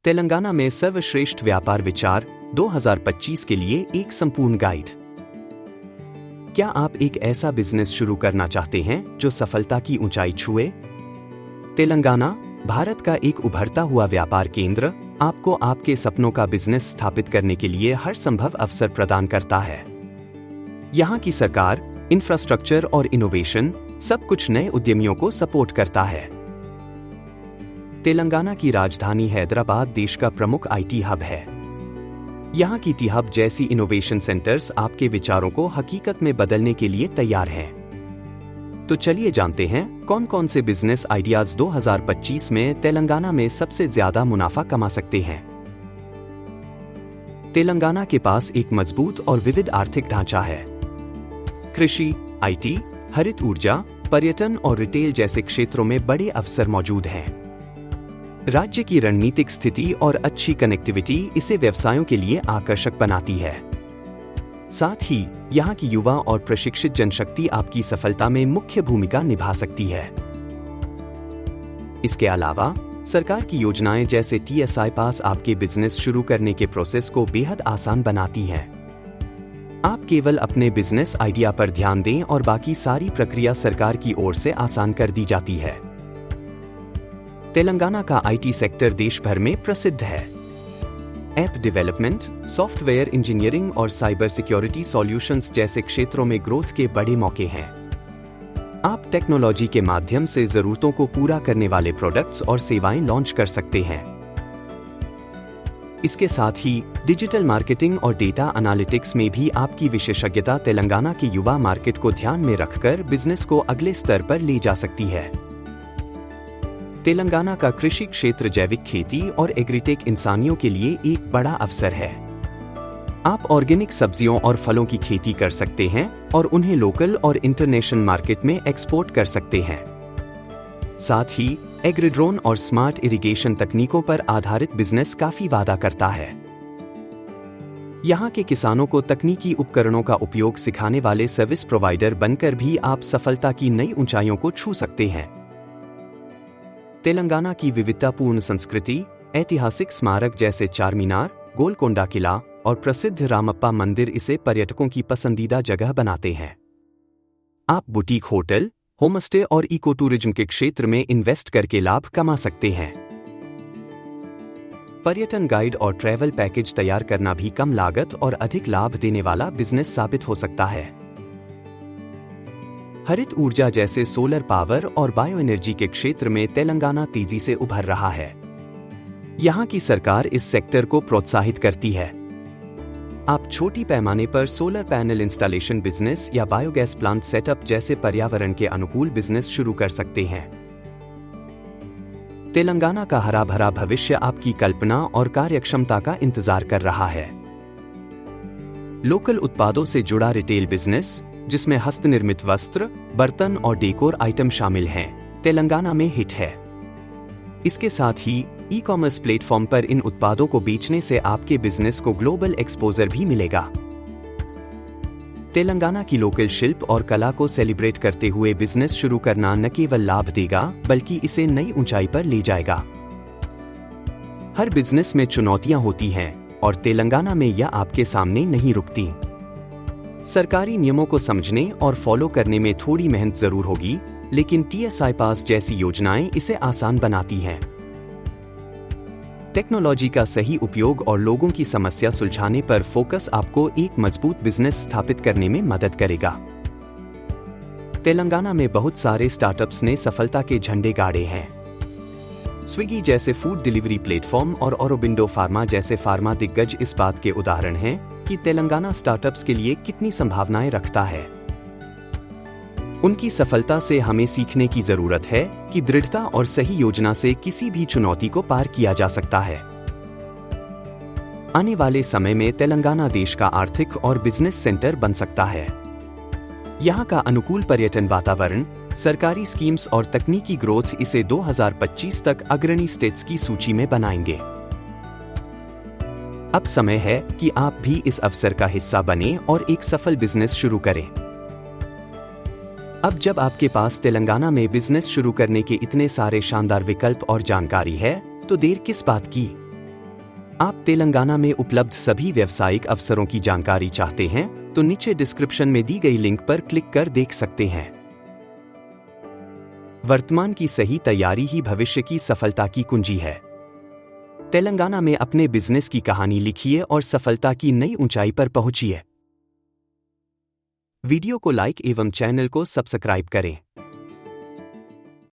तेलंगाना में सर्वश्रेष्ठ व्यापार विचार 2025 के लिए एक संपूर्ण गाइड। क्या आप एक ऐसा बिजनेस शुरू करना चाहते हैं जो सफलता की ऊंचाई छुए? तेलंगाना, भारत का एक उभरता हुआ व्यापार केंद्र, आपको आपके सपनों का बिजनेस स्थापित करने के लिए हर संभव अवसर प्रदान करता है। यहाँ की सरकार, इंफ्रास्ट्रक्चर और इनोवेशन सब कुछ नए उद्यमियों को सपोर्ट करता है। तेलंगाना की राजधानी हैदराबाद देश का प्रमुख आईटी हब है। यहाँ की टी हब जैसी इनोवेशन सेंटर्स आपके विचारों को हकीकत में बदलने के लिए तैयार हैं। तो चलिए जानते हैं कौन कौन से बिजनेस आइडियाज 2025 में तेलंगाना में सबसे ज्यादा मुनाफा कमा सकते हैं। तेलंगाना के पास एक मजबूत और विविध आर्थिक ढांचा है। कृषि, आईटी, हरित ऊर्जा, पर्यटन और रिटेल जैसे क्षेत्रों में बड़े अवसर मौजूद हैं। राज्य की रणनीतिक स्थिति और अच्छी कनेक्टिविटी इसे व्यवसायों के लिए आकर्षक बनाती है। साथ ही यहाँ की युवा और प्रशिक्षित जनशक्ति आपकी सफलता में मुख्य भूमिका निभा सकती है। इसके अलावा सरकार की योजनाएं जैसे TSI पास आपके बिजनेस शुरू करने के प्रोसेस को बेहद आसान बनाती हैं। आप केवल अपने बिजनेस आइडिया पर ध्यान दें और बाकी सारी प्रक्रिया सरकार की ओर से आसान कर दी जाती है। तेलंगाना का आईटी सेक्टर देश भर में प्रसिद्ध है। ऐप डेवलपमेंट, सॉफ्टवेयर इंजीनियरिंग और साइबर सिक्योरिटी सॉल्यूशंस जैसे क्षेत्रों में ग्रोथ के बड़े मौके हैं। आप टेक्नोलॉजी के माध्यम से जरूरतों को पूरा करने वाले प्रोडक्ट्स और सेवाएं लॉन्च कर सकते हैं। इसके साथ ही डिजिटल मार्केटिंग और डेटा एनालिटिक्स में भी आपकी विशेषज्ञता तेलंगाना के युवा मार्केट को ध्यान में रखकर बिजनेस को अगले स्तर पर ले जा सकती है। तेलंगाना का कृषि क्षेत्र जैविक खेती और एग्रीटेक इंसानियों के लिए एक बड़ा अवसर है। आप ऑर्गेनिक सब्जियों और फलों की खेती कर सकते हैं और उन्हें लोकल और इंटरनेशनल मार्केट में एक्सपोर्ट कर सकते हैं। साथ ही एग्रीड्रोन और स्मार्ट इरिगेशन तकनीकों पर आधारित बिजनेस काफी वादा करता है। यहाँ के किसानों को तकनीकी उपकरणों का उपयोग सिखाने वाले सर्विस प्रोवाइडर बनकर भी आप सफलता की नई ऊंचाइयों को छू सकते हैं। तेलंगाना की विविधतापूर्ण संस्कृति, ऐतिहासिक स्मारक जैसे चारमीनार, गोलकोंडा किला और प्रसिद्ध रामप्पा मंदिर इसे पर्यटकों की पसंदीदा जगह बनाते हैं। आप बुटीक होटल, होमस्टे और इको टूरिज्म के क्षेत्र में इन्वेस्ट करके लाभ कमा सकते हैं। पर्यटन गाइड और ट्रैवल पैकेज तैयार करना भी कम लागत और अधिक लाभ देने वाला बिजनेस साबित हो सकता है। हरित ऊर्जा जैसे सोलर पावर और बायो एनर्जी के क्षेत्र में तेलंगाना तेजी से उभर रहा है। यहाँ की सरकार इस सेक्टर को प्रोत्साहित करती है। आप छोटी पैमाने पर सोलर पैनल इंस्टॉलेशन बिजनेस या बायोगैस प्लांट सेटअप जैसे पर्यावरण के अनुकूल बिजनेस शुरू कर सकते हैं। तेलंगाना का हरा भरा भविष्य आपकी कल्पना और कार्यक्षमता का इंतजार कर रहा है। लोकल उत्पादों से जुड़ा रिटेल बिजनेस, जिसमें हस्तनिर्मित वस्त्र, बर्तन और डेकोर आइटम शामिल हैं, तेलंगाना में हिट है। इसके साथ ही ई-कॉमर्स प्लेटफॉर्म पर इन उत्पादों को बेचने से आपके बिजनेस को ग्लोबल एक्सपोजर भी मिलेगा। तेलंगाना की लोकल शिल्प और कला को सेलिब्रेट करते हुए बिजनेस शुरू करना न केवल लाभ देगा बल्कि इसे नई ऊंचाई पर ले जाएगा। हर बिजनेस में चुनौतियां होती हैं और तेलंगाना में यह आपके सामने नहीं रुकती। सरकारी नियमों को समझने और फॉलो करने में थोड़ी मेहनत जरूर होगी, लेकिन TSI पास जैसी योजनाएं इसे आसान बनाती हैं। टेक्नोलॉजी का सही उपयोग और लोगों की समस्या सुलझाने पर फोकस आपको एक मजबूत बिजनेस स्थापित करने में मदद करेगा। तेलंगाना में बहुत सारे स्टार्टअप्स ने सफलता के झंडे गाड़े हैं। स्विगी जैसे फूड डिलीवरी प्लेटफॉर्म और ऑरोबिंदो फार्मा जैसे फार्मा दिग्गज इस बात के उदाहरण हैं कि तेलंगाना स्टार्टअप्स के लिए कितनी संभावनाएं रखता है। उनकी सफलता से हमें सीखने की जरूरत है कि दृढ़ता और सही योजना से किसी भी चुनौती को पार किया जा सकता है। आने वाले समय में तेलंगाना देश का आर्थिक और बिजनेस सेंटर बन सकता है। यहाँ का अनुकूल पर्यटन वातावरण, सरकारी स्कीम्स और तकनीकी ग्रोथ इसे 2025 तक अग्रणी स्टेट्स की सूची में बनाएंगे। अब समय है कि आप भी इस अवसर का हिस्सा बने और एक सफल बिजनेस शुरू करें। अब जब आपके पास तेलंगाना में बिजनेस शुरू करने के इतने सारे शानदार विकल्प और जानकारी है, तो देर किस बात की? आप तेलंगाना में उपलब्ध सभी व्यावसायिक अवसरों की जानकारी चाहते हैं तो नीचे डिस्क्रिप्शन में दी गई लिंक पर क्लिक कर देख सकते हैं। वर्तमान की सही तैयारी ही भविष्य की सफलता की कुंजी है। तेलंगाना में अपने बिजनेस की कहानी लिखिए और सफलता की नई ऊंचाई पर पहुंचिए। वीडियो को लाइक एवं चैनल को सब्सक्राइब करें।